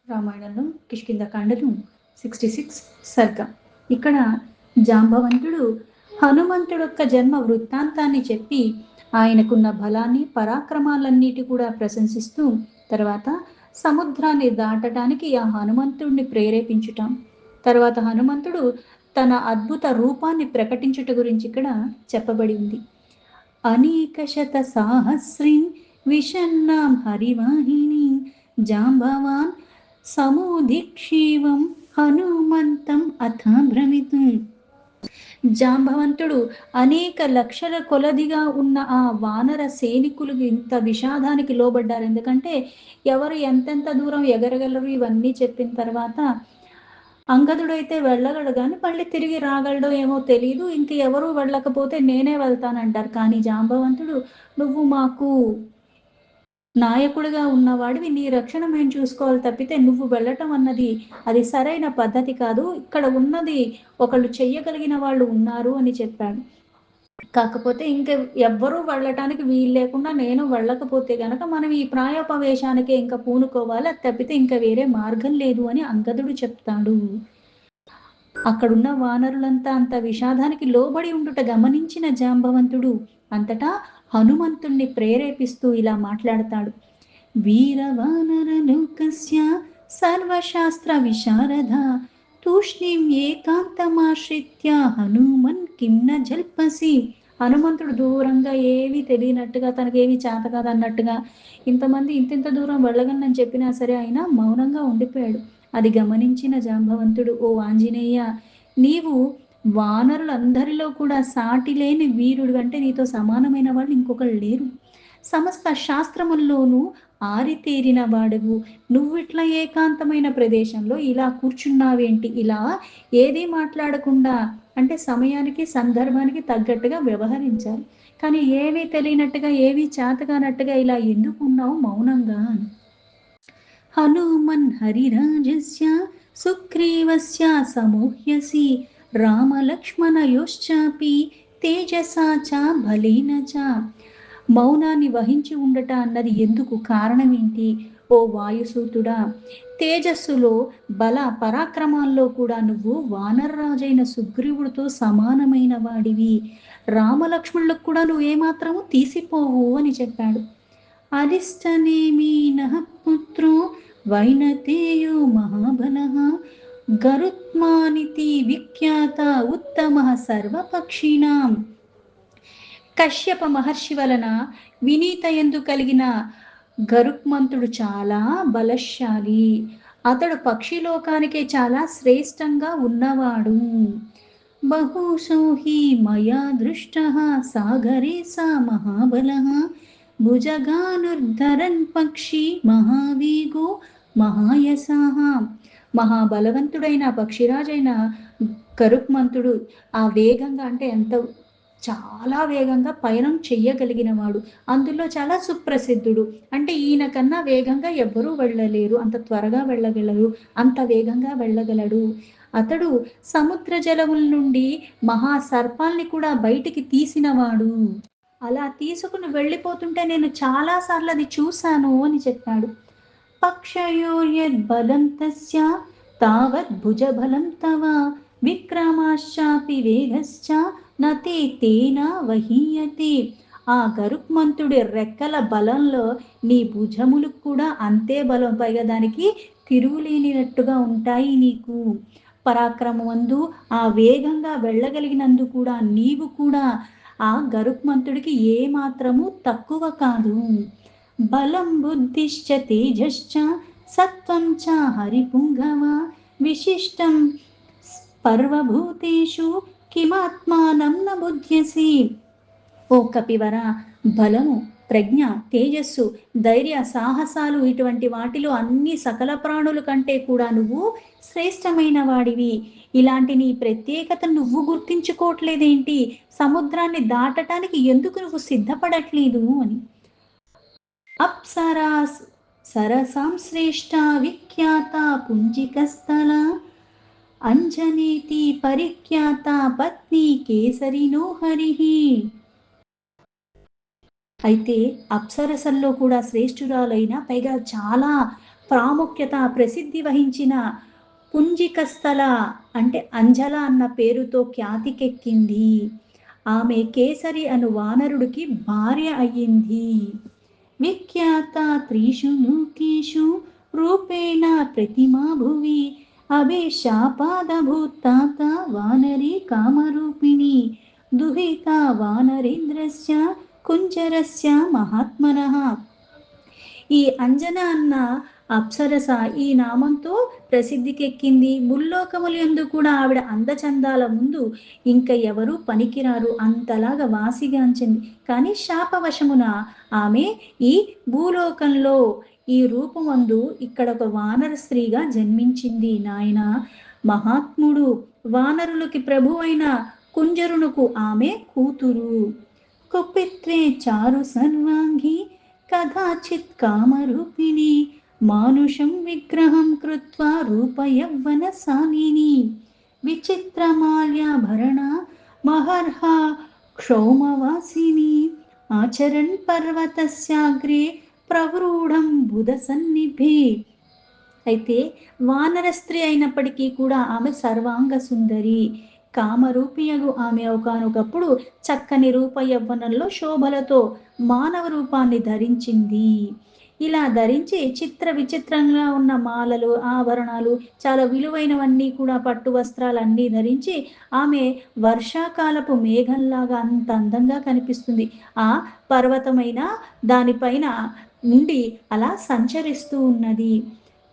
రామాయణంలో కిష్కింధకాండను 66 సర్గ. ఇక్కడ జాంబవంతుడు హనుమంతుడు యొక్క జన్మ వృత్తాంతాన్ని చెప్పి ఆయనకున్న బలాన్ని పరాక్రమాలన్నిటి కూడా ప్రశంసిస్తూ తర్వాత సముద్రాన్ని దాటడానికి ఆ హనుమంతుడిని ప్రేరేపించుటాం, తర్వాత హనుమంతుడు తన అద్భుత రూపాన్ని ప్రకటించుట గురించి ఇక్కడ చెప్పబడి ఉంది. అనేక శత సాహస్రీం విషన్నాం హరివాహిని జాంబవాన్ సమోధిక్షేవం హనుమంతం అథ భ్రమితుం. జాంబవంతుడు అనేక లక్షల కొలదిగా ఉన్న ఆ వానర సైనికులు ఇంత విషాదానికి లోబడ్డారు. ఎందుకంటే ఎవరు ఎంతెంత దూరం ఎగరగలరు ఇవన్నీ చెప్పిన తర్వాత అంగదుడైతే వెళ్ళగలడు కానీ మళ్ళీ తిరిగి రాగలడో ఏమో తెలియదు, ఇంక ఎవరు వెళ్ళకపోతే నేనే వెళ్తానంటారు. కానీ జాంబవంతుడు, నువ్వు మాకు నాయకుడిగా ఉన్నవాడివి, నీ రక్షణ మేము చూసుకోవాలి తప్పితే నువ్వు వెళ్ళటం అన్నది అది సరైన పద్ధతి కాదు, ఇక్కడ ఉన్నది ఒకళ్ళు చెయ్యగలిగిన వాళ్ళు ఉన్నారు అని చెప్పాడు. కాకపోతే ఇంక ఎవ్వరూ వెళ్ళటానికి వీలు లేకుండా నేను వెళ్ళకపోతే గనక మనం ఈ ప్రాయోపవేశానికి ఇంకా పూనుకోవాలి, అది తప్పితే ఇంకా వేరే మార్గం లేదు అని అంగదుడు చెప్తాడు. అక్కడున్న వానరులంతా అంత విషాదానికి లోబడి ఉండుట గమనించిన జాంబవంతుడు అంతటా హనుమంతుణ్ణి ప్రేరేపిస్తూ ఇలా మాట్లాడతాడు. వీరవానర లోకస్య సర్వశాస్త్ర విశారద తూష్ణీం ఏకాంతమాశ్రిత్య హనుమన్ కిమ్న జల్పసి. హనుమంతుడు దూరంగా ఏమీ తెలియనట్టుగా, తనకేమీ చేత కాదన్నట్టుగా, ఇంతమంది ఇంతింత దూరం వెళ్ళగలనని చెప్పినా సరే అయినా మౌనంగా ఉండిపోయాడు. అది గమనించిన జాంబవంతుడు, ఓ ఆంజనేయ, నీవు వానరులందరిలో కూడా సాటి లేని వీరుడు, అంటే నీతో సమానమైన వాళ్ళు ఇంకొకళ్ళు లేరు. సమస్త శాస్త్రముల్లోనూ ఆరితేరిన వాడువు, నువ్విట్లా ఏకాంతమైన ప్రదేశంలో ఇలా కూర్చున్నావేంటి, ఇలా ఏదీ మాట్లాడకుండా, అంటే సమయానికి సందర్భానికి తగ్గట్టుగా వ్యవహరించాలి, కానీ ఏమీ తెలియనట్టుగా ఏమీ చేతగానట్టుగా ఇలా ఎందుకు ఉన్నావు మౌనంగా అని. హనుమన్ హరిరాజస్య సుగ్రీవస్య సమూహ్యసి రామలక్ష్మణయోశ్చాపి తేజసా చ బలేన చ. మౌనాన్ని వహించి ఉండట అన్నది ఎందుకు, కారణం ఏంటి? ఓ వాయుసూతుడా, తేజస్సులో బల పరాక్రమాల్లో కూడా నువ్వు వానరరాజైన సుగ్రీవుడితో సమానమైన వాడివి, రామలక్ష్మణులకు కూడా నువ్వేమాత్రము తీసిపోవు అని చెప్పాడు. అరిష్టనేమి నః పుత్రో వైనతేయో మహాబలః గరుత్మానితి విఖ్యాత ఉత్తమ సర్వపక్షిణాం. కశ్యప మహర్షి వలన వినీత ఎందు కలిగిన గరుత్మంతుడు చాలా బలశాలి, అతడు పక్షిలోకానికే చాలా శ్రేష్టంగా ఉన్నవాడు. బహుశో హి మయా దృష్టః సాగరే సా మహాబలః భుజగానుర్ధరన్ పక్షి మహావేగో మహాయసాః. మహాబలవంతుడైన పక్షిరాజైన గరుత్మంతుడు ఆ వేగంగా, అంటే ఎంత చాలా వేగంగా పయనం చెయ్యగలిగిన వాడు, అందులో చాలా సుప్రసిద్ధుడు. అంటే ఈయన కన్నా వేగంగా ఎవ్వరూ వెళ్ళలేరు, అంత త్వరగా వెళ్ళగలరు, అంత వేగంగా వెళ్ళగలడు. అతడు సముద్ర జలముల నుండి మహాసర్పాల్ని కూడా బయటికి తీసినవాడు, అలా తీసుకుని వెళ్ళిపోతుంటే నేను చాలాసార్లు అది చూశాను అని చెప్పాడు. పక్షయోర్యద్బలం తస్య తావత్ భుజబలం తవ విక్రమాశ్చాపి వేగశ్చ నతే తేన వహీయతే. ఆ గరుత్మంతుడి రెక్కల బలంలో నీ భుజములు కూడా అంతే బలం, పైగా దానికి తిరుగులేనినట్టుగా ఉంటాయి నీకు. పరాక్రమమందు ఆ వేగంగా వెళ్ళగలిగినందు కూడా నీవు కూడా ఆ గరుత్మంతుడికి ఏమాత్రము తక్కువ కాదు. బలం బుద్ధిశ్చ తేజశ్చ సత్వం చ హరిపుంగవ విశిష్టం పర్వభూతేషు కిమాత్మానం న బుధ్యసి. ఓ కపివర, బలము, ప్రజ్ఞ, తేజస్సు, ధైర్య, సాహసాలు, ఇటువంటి వాటిలో అన్ని సకల ప్రాణుల కంటే కూడా నువ్వు శ్రేష్టమైన వాడివి. ఇలాంటి నీ ప్రత్యేకత నువ్వు గుర్తించుకోవట్లేదేంటి? సముద్రాన్ని దాటటానికి ఎందుకు నువ్వు సిద్ధపడట్లేదు అని. అప్సరాస్ సరసాం శ్రేష్ట విఖ్యాత పుంజికస్థల అంజనేతి పరిఖ్యాత పత్ని కేసరినో హరిహి. అయితే అప్సరసల్లో కూడా శ్రేష్ఠురాలైన, పైగా చాలా ప్రాముఖ్యత ప్రసిద్ధి వహించిన కుంజికస్థల అంటే అంజల అన్న పేరుతో ఖ్యాతికెక్కింది. ఆమె కేసరి అను వానరుడికి భార్య అయ్యింది. విఖ్యాత త్రిషు లోకేషు రూపేణ ప్రతిమా భువి అభిశాపాదభూతాత వానరీ కామరూపిణి దుహిత వానరేంద్రస్య కుంజరస్య మహాత్మనః. ఈ అంజన అన్న అప్సరస ఈ నామంతో ప్రసిద్ధికెక్కింది. ముల్లోకములందు కూడా ఆవిడ అందచందాల ముందు ఇంకా ఎవరూ పనికిరారు అంతలాగా వాసిగాంచింది. కానీ శాపవశమున ఆమె ఈ భూలోకంలో ఈ రూపమందు ఇక్కడ ఒక వానర స్త్రీగా జన్మించింది. నాయన మహాత్ముడు వానరులకి ప్రభు అయిన కుంజరునకు ఆమె కూతురు. కుపిత్వే చారు సర్వాంగి కదాచిత్ కామరూపిణి మానుషం విగ్రహం కృత్వా రూపయవ్వన సానిని విచిత్రమాల్యాభరణ మహర్హ క్షౌమవాసిని ఆచరన్ పర్వతస్యాగ్రే ప్రవృఢం బుధ సన్నిభే. అయితే వానర స్త్రీ అయినప్పటికీ కూడా ఆమె సర్వాంగ సుందరి. కామరూపియగు ఆమె ఒకానొకప్పుడు చక్కని రూప యవ్వనంలో శోభలతో మానవ రూపాన్ని ధరించింది. ఇలా ధరించి చిత్ర విచిత్రంగా ఉన్న మాలలు, ఆభరణాలు, చాలా విలువైనవన్నీ కూడా పట్టు వస్త్రాలన్నీ ధరించి ఆమె వర్షాకాలపు మేఘంలాగా అంత అందంగా కనిపిస్తుంది. ఆ పర్వతమైన దానిపైన నుండి అలా సంచరిస్తూ ఉన్నది.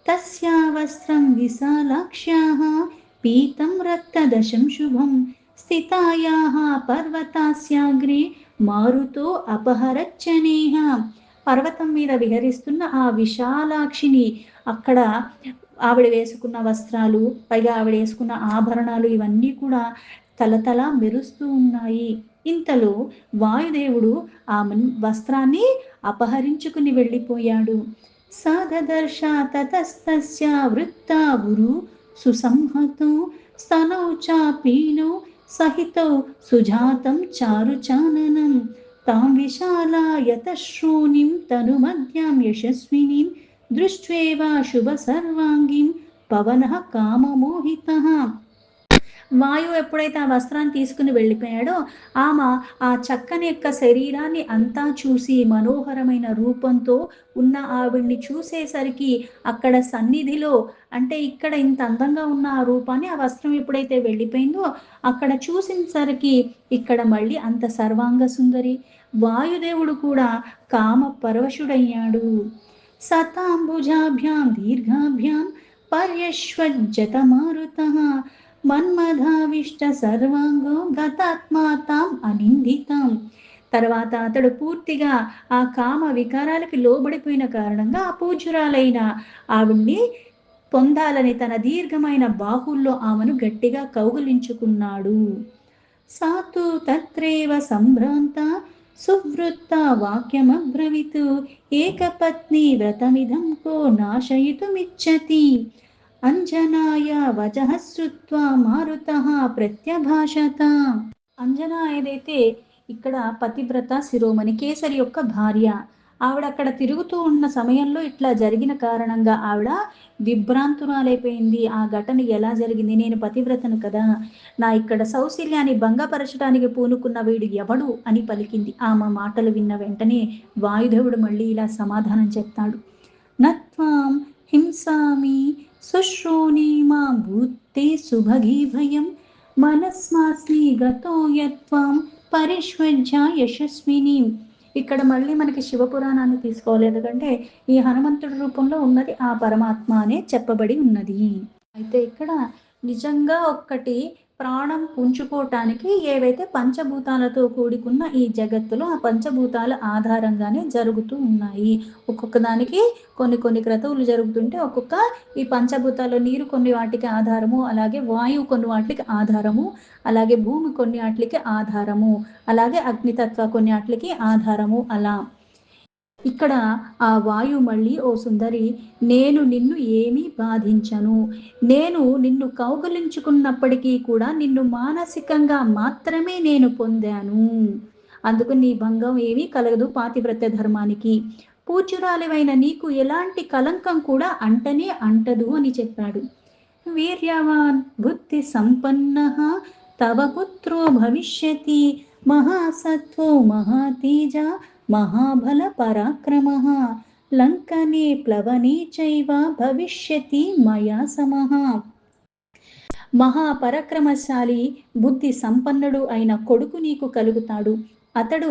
తస్యా వస్త్రం విశాలాక్ష్యాః పీతం రక్తదశం శుభం స్థితాయాః పర్వతాస్యాగ్రే మారుతో అపహరచ్చనేహ. పర్వతం మీద విహరిస్తున్న ఆ విశాలాక్షిని అక్కడ ఆవిడ వేసుకున్న వస్త్రాలు, పైగా ఆవిడ వేసుకున్న ఆభరణాలు ఇవన్నీ కూడా తలతల మెరుస్తూ ఉన్నాయి. ఇంతలో వాయుదేవుడు ఆమె వస్త్రాన్ని అపహరించుకుని వెళ్ళిపోయాడు. సాధదర్శ తతస్తస్య వృత్తావురు సుసంహతౌ స్తనౌ చాపీనౌ సహితౌ సుజాతం చారుచాననం తాం విశాలాయత శ్రోణిం తనుమద్యాం యశస్వినీం దృష్ట్వేవ శుభ సర్వాంగీం పవనః కామమోహితః. వాయువు ఎప్పుడైతే ఆ వస్త్రాన్ని తీసుకుని వెళ్ళిపోయాడో ఆమె ఆ చక్కని యొక్క శరీరాన్ని అంతా చూసి మనోహరమైన రూపంతో ఉన్న ఆవిడ్ని చూసేసరికి అక్కడ సన్నిధిలో అంటే ఇక్కడ ఇంత అందంగా ఉన్న ఆ రూపాన్ని ఆ వస్త్రం ఎప్పుడైతే వెళ్ళిపోయిందో అక్కడ చూసేసరికి ఇక్కడ మళ్ళీ అంత సర్వాంగ సుందరి. వాయుదేవుడు కూడా కామ పరవశుడయ్యాడు. సతాంబుజాభ్యాం దీర్ఘాభ్యాం పర్యశ్వజ్జత మారుతః మన్మధావిష్ట సర్వాంగో గతాత్మా తాం అనిందితాం. తర్వాత అతడు పూర్తిగా ఆ కామ వికారాలకి లోబడిపోయిన కారణంగా ఆ పూజ్యురాలైన ఆవిడ్ని పొందాలని తన దీర్ఘమైన బాహుల్లో ఆమెను గట్టిగా కౌగిలించుకున్నాడు. సాతు తత్రేవ సంభ్రాంత సువృత్త వాక్యమబ్రవీత్ ఏకపత్ని వ్రతమిదం కో నాశయితుమిచ్చతి. అంజనాయ వచః శ్రుత్వా మారుతః ప్రత్యభాషత. అంజన ఏదైతే ఇక్కడ పతివ్రత శిరోమణి కేసరి యొక్క భార్య, ఆవిడ అక్కడ తిరుగుతూ ఉన్న సమయంలో ఇట్లా జరిగిన కారణంగా ఆవిడ విభ్రాంతురాలైపోయింది. ఆ ఘటన ఎలా జరిగింది, నేను పతివ్రతను కదా, నా ఇక్కడ సౌశల్యాన్ని భంగపరచడానికి పూనుకున్న వీడు ఎవడు అని పలికింది. ఆమె మాటలు విన్న వెంటనే వాయుదేవుడు మళ్ళీ ఇలా సమాధానం చెప్తాడు. నత్వాం హింసామి సుశ్రోణి మా భూతే సుభగీ భయం మనస్మాస్మి గతో యత్వాం పరిష్వజ్య యశస్విని. ఇక్కడ మళ్ళీ మనకి శివపురాణాన్ని తీసుకోవాలి, ఎందుకంటే ఈ హనుమంతుడి రూపంలో ఉన్నది ఆ పరమాత్మ అనే చెప్పబడి ఉన్నది. అయితే ఇక్కడ నిజంగా ఒక్కటి ప్రాణం పుంజుకోవటానికి ఏవైతే పంచభూతాలతో కూడుకున్న ఈ జగత్తులో ఆ పంచభూతాల ఆధారంగానే జరుగుతూ ఉన్నాయి. ఒక్కొక్క దానికి కొన్ని కొన్ని క్రతువులు జరుగుతుంటే ఒక్కొక్క ఈ పంచభూతాల్లో నీరు కొన్ని వాటికి ఆధారము, అలాగే వాయువు కొన్ని వాటికి ఆధారము, అలాగే భూమి కొన్ని వాటికి ఆధారము, అలాగే అగ్నితత్వ కొన్ని వాటికి ఆధారము. అలా ఇక్కడ ఆ వాయు మళ్ళీ, ఓ సుందరి, నేను నిన్ను ఏమీ బాధించను, నేను నిన్ను కౌగలించుకున్నప్పటికీ కూడా నిన్ను మానసికంగా మాత్రమే నేను పొందాను, అందుకు నీ భంగం ఏమీ కలగదు పాతివ్రత్య ధర్మానికి. పూజ్యురాలివైన నీకు ఎలాంటి కలంకం కూడా అంటనే అంటదు అని చెప్పాడు. వీర్యవాన్ బుద్ధి సంపన్నః తవ పుత్రో భవిష్యతి మహాసత్వో మహాతేజ మహాబల పరాక్రమః లంకనే ప్లవనే చైవ భవిష్యతి మయా సమః. మహాపరాక్రమశాలి బుద్ధి సంపన్నుడు అయిన కొడుకు నీకు కలుగుతాడు. అతడు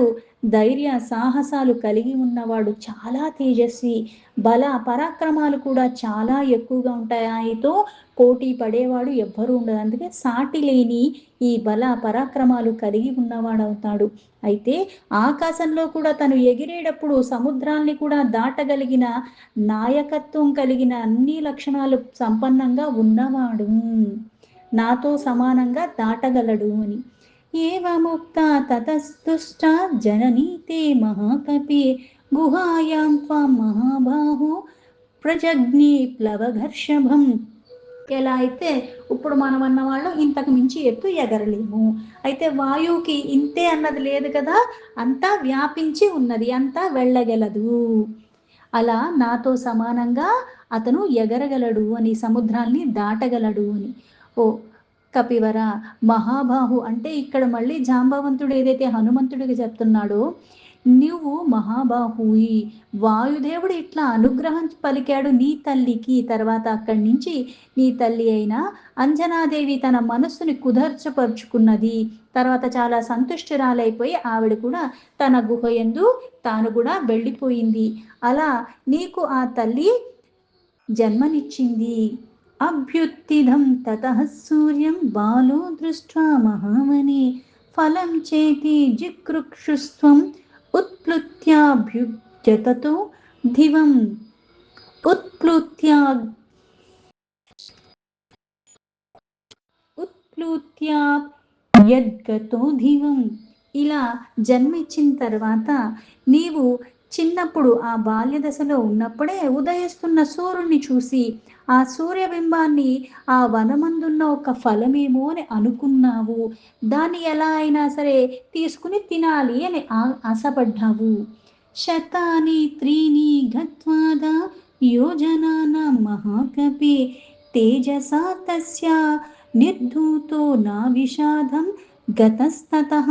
ధైర్య సాహసాలు కలిగి ఉన్నవాడు, చాలా తేజస్వి, బల పరాక్రమాలు కూడా చాలా ఎక్కువగా ఉంటాయి. ఆయనతో పోటీ పడేవాడు ఎవ్వరూ ఉండదు. అందుకే సాటి లేని ఈ బల పరాక్రమాలు కలిగి ఉన్నవాడవుతాడు. అయితే ఆకాశంలో కూడా తను ఎగిరేటప్పుడు సముద్రాల్ని కూడా దాటగలిగిన నాయకత్వం కలిగిన అన్ని లక్షణాలు సంపన్నంగా ఉన్నవాడు, నాతో సమానంగా దాటగలడు అని. ఏవముక్త తతస్తుష్ట జననీతే మహాకపి గుహాయాం త్వాం మహాబాహు ప్రజగ్ని ప్లవఘర్షభం. ఎలా అయితే ఇప్పుడు మనం అన్నవాళ్ళు ఇంతకు మించి ఎత్తు ఎగరలేము. అయితే వాయువుకి ఇంతే అన్నది లేదు కదా, అంతా వ్యాపించి ఉన్నది, అంతా వెళ్ళగలదు. అలా నాతో సమానంగా అతను ఎగరగలడు అని, సముద్రాల్ని దాటగలడు అని. ఓ కపివర మహాబాహు అంటే ఇక్కడ మళ్ళీ జాంబవంతుడు ఏదైతే హనుమంతుడికి చెప్తున్నాడో, నువ్వు మహాబాహువి, వాయుదేవుడు ఇట్లా అనుగ్రహం పలికాడు నీ తల్లికి. తర్వాత అక్కడి నుంచి నీ తల్లి అయిన అంజనాదేవి తన మనస్సుని కుదర్చపరుచుకున్నది. తర్వాత చాలా సంతుష్టురాలైపోయి ఆవిడ కూడా తన గుహ యందు తాను కూడా వెళ్ళిపోయింది. అలా నీకు ఆ తల్లి జన్మనిచ్చింది. అభ్యుత్థితం తతః సూర్యం బాలో దృష్ట్వా మహామని ఫలం చేతి జిగృక్షుస్త్వం ఉత్ప్లుత్యాభ్యుజ్యతతో ధివం ఉత్ప్లుత్యా యద్గతో ధివం. ఇలా జన్మించిన తర్వాత నీవు చిన్నప్పుడు ఆ బాల్య దశలో ఉన్నప్పుడే ఉదయిస్తున్న సూర్యుని చూసి ఆ సూర్యబింబాన్ని ఆ వనమందున్న ఒక ఫలమేమో అని అనుకున్నావు. దాన్ని ఎలా అయినా సరే తీసుకుని తినాలి అని ఆశపడ్డావు. శతాని త్రీణి గత్వాద యోజనాన మహాకపి తేజసా తస్య నిర్ధూతో నా విషాదం గతస్తతః.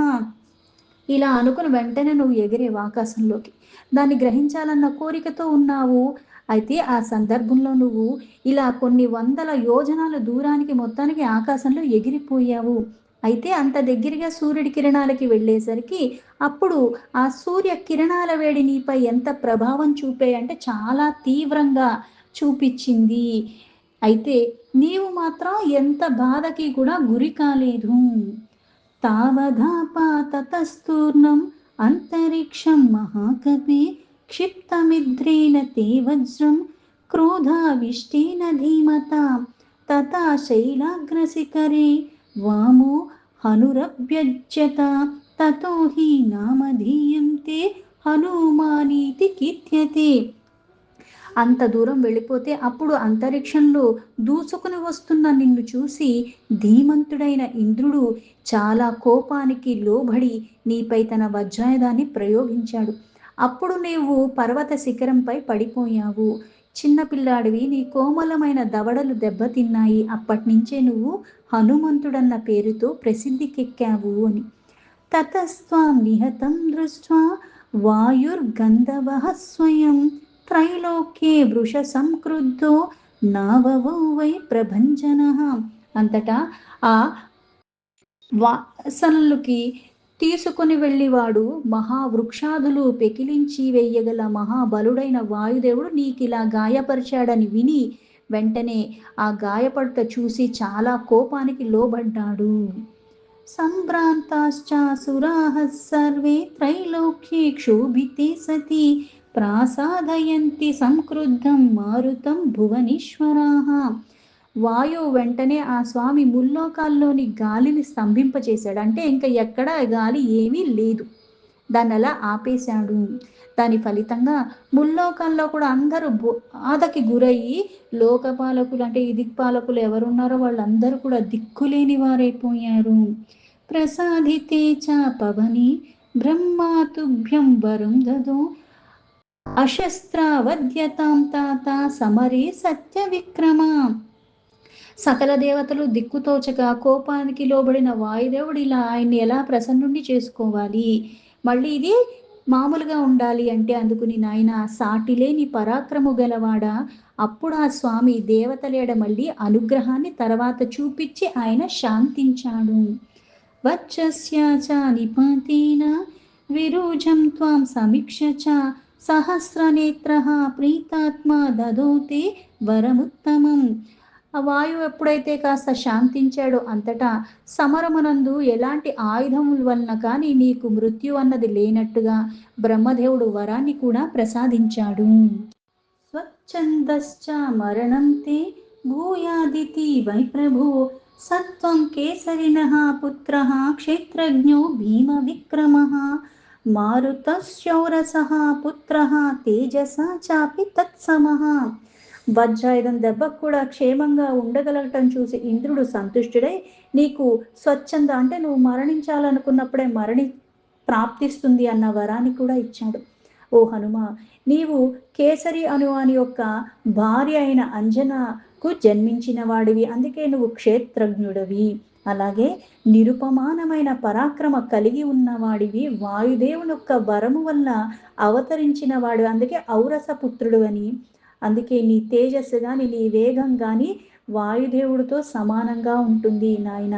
ఇలా అనుకుని వెంటనే నువ్వు ఎగిరేవు ఆకాశంలోకి. దాన్ని గ్రహించాలన్న కోరికతో ఉన్నావు. అయితే ఆ సందర్భంలో నువ్వు ఇలా కొన్ని వందల యోజనాల దూరానికి మొత్తానికి ఆకాశంలో ఎగిరిపోయావు. అయితే అంత దగ్గరగా సూర్యుడి కిరణాలకి వెళ్ళేసరికి అప్పుడు ఆ సూర్య కిరణాల వేడి నీపై ఎంత ప్రభావం చూపాయంటే చాలా తీవ్రంగా చూపించింది. అయితే నీవు మాత్రం ఎంత బాధకి కూడా గురి కాలేదు. తావధాపాతతస్తూర్ణం అంతరిక్షం మహాకపి క్షిప్తమిద్రేణ తే వజ్రం క్రోధావిష్టేన ధీమత తథా శైలాగ్రశిఖరే వామో హనురభ్యజ్యత తతో హి నామధేయం తే హనుమానీతి కీర్త్యతే. అంత దూరం వెళ్ళిపోతే అప్పుడు అంతరిక్షంలో దూసుకుని వస్తున్న నిన్ను చూసి ధీమంతుడైన ఇంద్రుడు చాలా కోపానికి లోబడి నీపై తన వజ్రాయుధాన్ని ప్రయోగించాడు. అప్పుడు నీవు పర్వత శిఖరంపై పడిపోయావు. చిన్నపిల్లాడివి, నీ కోమలమైన దవడలు దెబ్బతిన్నాయి. అప్పటి నుంచే నువ్వు హనుమంతుడన్న పేరుతో ప్రసిద్ధికెక్కావు అని. తతస్త్వాం నిహతం దృష్ట్వా వాయుర్గంధవః స్వయం త్రైలోక్యే వృష సంక్రుద్ధో నావవో వై ప్రభంజనః. అంతటా ఆ వాసనలకి తీసుకుని వెళ్ళివాడు మహావృక్షాదులు పెకిలించి వేయగల మహాబలుడైన వాయుదేవుడు నీకిలా గాయపరిచాడని విని వెంటనే ఆ గాయపడత చూసి చాలా కోపానికి లోబడ్డాడు. సంభ్రాంతాశ్చాసురాః సర్వే త్రైలోక్యే క్షోభితే సతి ప్రాసాదయంతి సంక్రుద్ధం మారుతం భువనేశ్వరాః. వాయువు వెంటనే ఆ స్వామి ముల్లోకాల్లోని గాలిని స్తంభింపచేశాడు. అంటే ఇంకా ఎక్కడ గాలి ఏమీ లేదు, దాన్ని అలా ఆపేశాడు. దాని ఫలితంగా ముల్లోకాల్లో కూడా అందరూ బాధకి గురయ్యి లోకపాలకులు అంటే ఈ దిక్పాలకులు ఎవరున్నారో వాళ్ళందరూ కూడా దిక్కులేని వారైపోయారు. ప్రసాదితే చ పవని బ్రహ్మాతుభ్యం వరం దదో అశస్త్రావధ్యతాం తాత సమరే సత్య విక్రమ. సకల దేవతలు దిక్కుతోచక కోపానికి లోబడిన వాయుదేవుడు ఇలా ఆయన్ని ఎలా ప్రసన్నుణ్ణి చేసుకోవాలి, మళ్ళీ ఇది మామూలుగా ఉండాలి అంటే అందుకుని నాయన సాటిలేని పరాక్రము గలవాడా. అప్పుడు ఆ స్వామి దేవతలేడ మళ్ళీ అనుగ్రహాన్ని తర్వాత చూపించి ఆయన శాంతించాడు. వచ్చస్య చ నిపాతేన విరూజం త్వాం సమీక్ష చ సహస్రనేత్రః ప్రీతాత్మ దదోతే వరముత్తమం. ఆ వాయువు ఎప్పుడైతే కాస్త శాంతించాడో అంతటా సమరమునందు ఎలాంటి ఆయుధముల వలన కానీ నీకు మృత్యు అన్నది లేనట్టుగా బ్రహ్మదేవుడు వరాన్ని కూడా ప్రసాదించాడు. స్వచ్ఛందశ్చ మరణం తే భూయాదితి వై ప్రభో సత్వం కేసరిణః పుత్రః క్షేత్రజ్ఞో భీమ విక్రమః మారుతశ్చౌరసః పుత్రః తేజసా చాపి తత్సమః. వజ్రాయుధం దెబ్బకు కూడా క్షేమంగా ఉండగలగటం చూసి ఇంద్రుడు సంతుష్టుడై నీకు స్వచ్ఛంద అంటే నువ్వు మరణించాలనుకున్నప్పుడే ప్రాప్తిస్తుంది అన్న వరాన్ని కూడా ఇచ్చాడు. ఓ హనుమ, నీవు కేసరి అని యొక్క భార్య అయిన అంజనకు జన్మించిన వాడివి, అందుకే నువ్వు క్షేత్రజ్ఞుడివి. అలాగే నిరుపమానమైన పరాక్రమ కలిగి ఉన్నవాడివి, వాయుదేవుని యొక్క వరము వల్ల అవతరించిన వాడు, అందుకే ఔరస పుత్రుడు అని. అందుకే నీ తేజస్సు కానీ నీ వేగం కానీ వాయుదేవుడితో సమానంగా ఉంటుంది నాయన.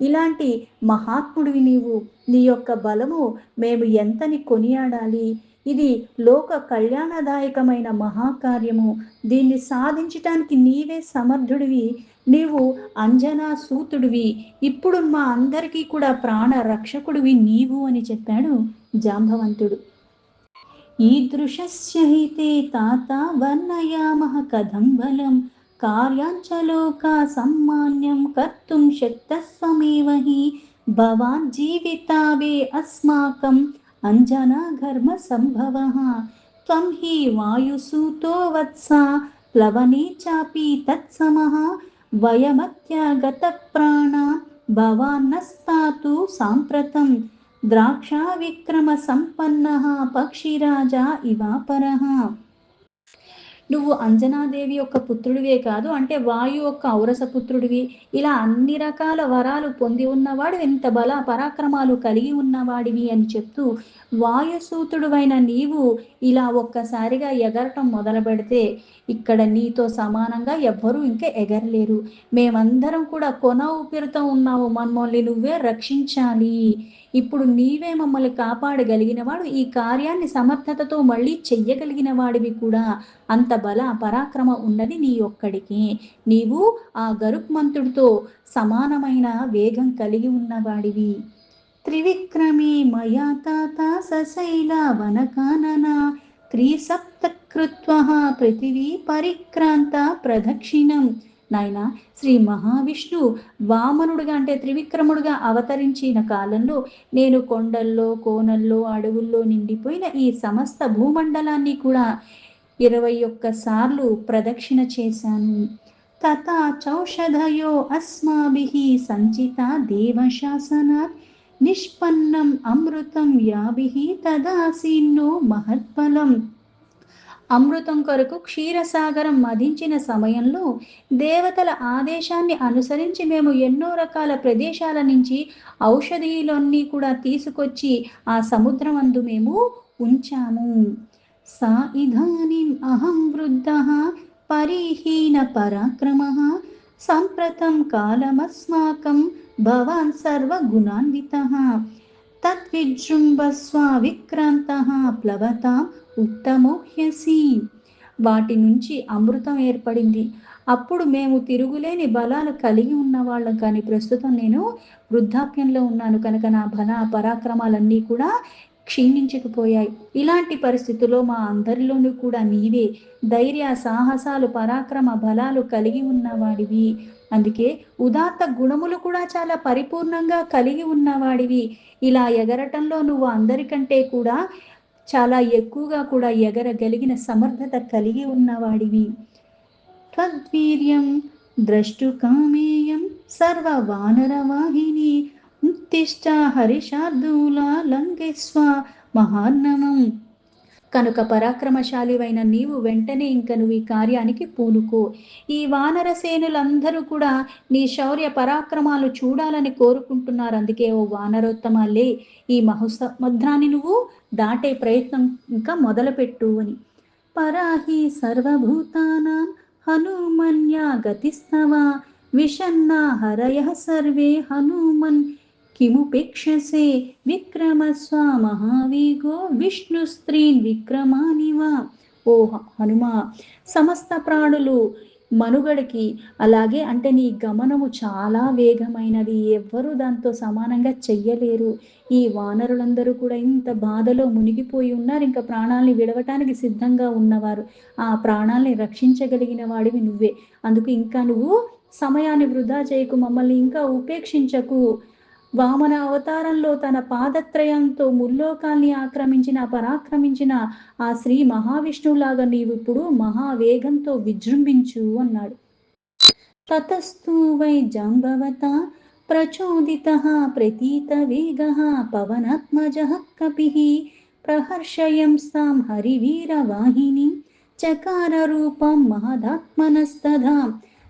ఇలాంటి మహాత్ముడివి నీవు, నీ యొక్క బలము మేము ఎంతని కొనియాడాలి. ఇది లోక కళ్యాణదాయకమైన మహాకార్యము, దీన్ని సాధించటానికి నీవే సమర్థుడివి. నీవు అంజనా సూతుడివి, ఇప్పుడు మా అందరికీ కూడా ప్రాణ రక్షకుడివి నీవు అని చెప్పాడు జాంబవంతుడు. ఈదృశస్య హి తే తాత వర్ణయామః కథం బలం కార్యాంచలోకా సమ్మాన్యం కర్తుం శక్తస్వమేవ హి భవాన్ జీవితావే అస్మాకం అంజనా ఘర్మ సంభవః త్వం హి వాయుసూతో వత్స ప్లవనే చాపి తత్సమః వయమత్యాగత ప్రాణా భవాన్నస్తాతు సాంప్రతం ద్రాక్షా విక్రమ సంపన్నః పక్షిరాజా ఇవాపరః. నువ్వు అంజనాదేవి యొక్క పుత్రుడివే కాదు, అంటే వాయు యొక్క ఔరస పుత్రుడివి, ఇలా అన్ని రకాల వరాలు పొంది ఉన్నవాడు, ఎంత బల పరాక్రమాలు కలిగి ఉన్నవాడివి అని చెప్తూ వాయుసూతుడువైన నీవు ఇలా ఒక్కసారిగా ఎగరటం మొదలు పెడితే ఇక్కడ నీతో సమానంగా ఎవ్వరూ ఇంకా ఎగరలేరు. మేమందరం కూడా కొన ఊపిరితో ఉన్నావు, మమ్మల్ని నువ్వే రక్షించాలి. ఇప్పుడు నీవే మమ్మల్ని కాపాడగలిగిన వాడు, ఈ కార్యాన్ని సమర్థతతో మళ్ళీ చెయ్యగలిగిన వాడివి కూడా. అంత బల పరాక్రమ ఉన్నది నీ ఒక్కడికి. నీవు ఆ గరుక్మంతుడితో సమానమైన వేగం కలిగి ఉన్నవాడివి. త్రివిక్రమే మయా తాత సశైల వనకానన త్రిసప్త కృత్వః పృథివీ పరిక్రాంత ప్రదక్షిణం. నాయన, శ్రీ మహావిష్ణు వామనుడుగా అంటే త్రివిక్రముడుగా అవతరించిన కాలంలో నేను కొండల్లో కోనల్లో అడవుల్లో నిండిపోయిన ఈ సమస్త భూమండలాన్ని కూడా 21 సార్లు ప్రదక్షిణ చేశాను. తథా చౌషధయో అస్మాభిః సంచిత దేవశాసనాత్ నిష్పన్నం అమృతం యాభిః తదాసీన్నో మహత్ఫలం. అమృతం కొరకు క్షీరసాగరం మదించిన సమయంలో దేవతల ఆదేశాన్ని అనుసరించి మేము ఎన్నో రకాల ప్రదేశాల నుంచి ఔషధీలన్నీ కూడా తీసుకొచ్చి ఆ సముద్రం అందు మేము ఉంచాము. సా ఇదానీం అహం వృద్ధః పరిహీన పరాక్రమః సంప్రతం కాలమస్మాకం భవాన్ సర్వగుణాన్వితః తద్విజృంభస్వ విక్రాంతః ప్లవతాం ఉత్తమోహ్యసి. వాటి నుంచి అమృతం ఏర్పడింది. అప్పుడు మేము తిరుగులేని బలాలు కలిగి ఉన్నవాళ్ళం, కానీ ప్రస్తుతం నేను వృద్ధాప్యంలో ఉన్నాను కనుక నా బల పరాక్రమాలన్నీ కూడా క్షీణించకపోయాయి. ఇలాంటి పరిస్థితుల్లో మా అందరిలోనూ కూడా నీవే ధైర్య సాహసాలు పరాక్రమ బలాలు కలిగి ఉన్నవాడివి. అందుకే ఉదాత్త గుణములు కూడా చాలా పరిపూర్ణంగా కలిగి ఉన్నవాడివి. ఇలా ఎగరటంలో నువ్వు అందరికంటే కూడా చాలా ఎక్కువగా కూడా ఎగరగలిగిన సమర్థత కలిగి ఉన్నవాడివి. త్వద్వీర్యం ద్రష్టుకామేయం సర్వవానరవాహిని ఉత్తిష్ట హరిషార్దూల లంఘిస్వ మహార్ణవం. కనుక పరాక్రమశాలివైన నీవు వెంటనే ఇంక నువ్వు ఈ కార్యానికి పూనుకో. ఈ వానర సేనులందరూ కూడా నీ శౌర్య పరాక్రమాలు చూడాలని కోరుకుంటున్నారు. అందుకే ఓ వానరోత్తమ లే, ఈ మహాసముద్రాన్ని నువ్వు దాటే ప్రయత్నం ఇంకా మొదలుపెట్టు అని. పరాహి సర్వభూతానాం హనుమన్యా గతిస్తవ విషన్నా హరయః సర్వే హనుమన్ కిముపేక్షసే విక్రమస్వ మహావేగో విష్ణు స్త్రీన్ విక్రమానివ. ఓ హనుమ, సమస్త ప్రాణులు మనుగడకి, అలాగే అంటే నీ గమనము చాలా వేగమైనది, ఎవ్వరూ దాంతో సమానంగా చెయ్యలేరు. ఈ వానరులందరూ కూడా ఇంత బాధలో మునిగిపోయి ఉన్నారు, ఇంకా ప్రాణాల్ని విడవటానికి సిద్ధంగా ఉన్నవారు. ఆ ప్రాణాల్ని రక్షించగలిగిన వాడివి నువ్వే. అందుకు ఇంకా నువ్వు సమయాన్ని వృధా చేయకు, మమ్మల్ని ఇంకా ఉపేక్షించకు. వామన అవతారంలో తన పాదత్రయంతో ముల్లోకాల్ని పరాక్రమించిన ఆ శ్రీ మహావిష్ణువులాగా నీవు ఇప్పుడు మహావేగంతో విజృంభించు అన్నాడు. తతస్తు వై జాంబవతా ప్రచోదితః ప్రతీతవేగः పవనాత్మజः కపిः ప్రహర్షయంస్తాం హరివీరవాహిని చకార రూపం మహదాత్మనస్తథా.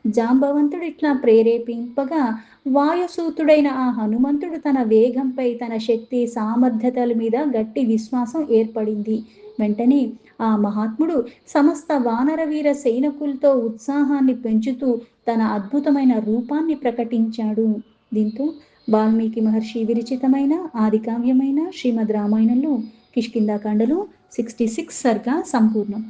జాంబవంతుడు ఇట్లా ప్రేరేపింపగా వాయుసూతుడైన ఆ హనుమంతుడు తన వేగంపై, తన శక్తి సామర్థ్యతల మీద గట్టి విశ్వాసం ఏర్పడింది. వెంటనే ఆ మహాత్ముడు సమస్త వానరవీర సైనికులతో ఉత్సాహాన్ని పెంచుతూ తన అద్భుతమైన రూపాన్ని ప్రకటించాడు. దీంతో వాల్మీకి మహర్షి విరచితమైన ఆదికావ్యమైన శ్రీమద్ రామాయణంలో కిష్కింధాకాండలో 66 సర్గా సంపూర్ణం.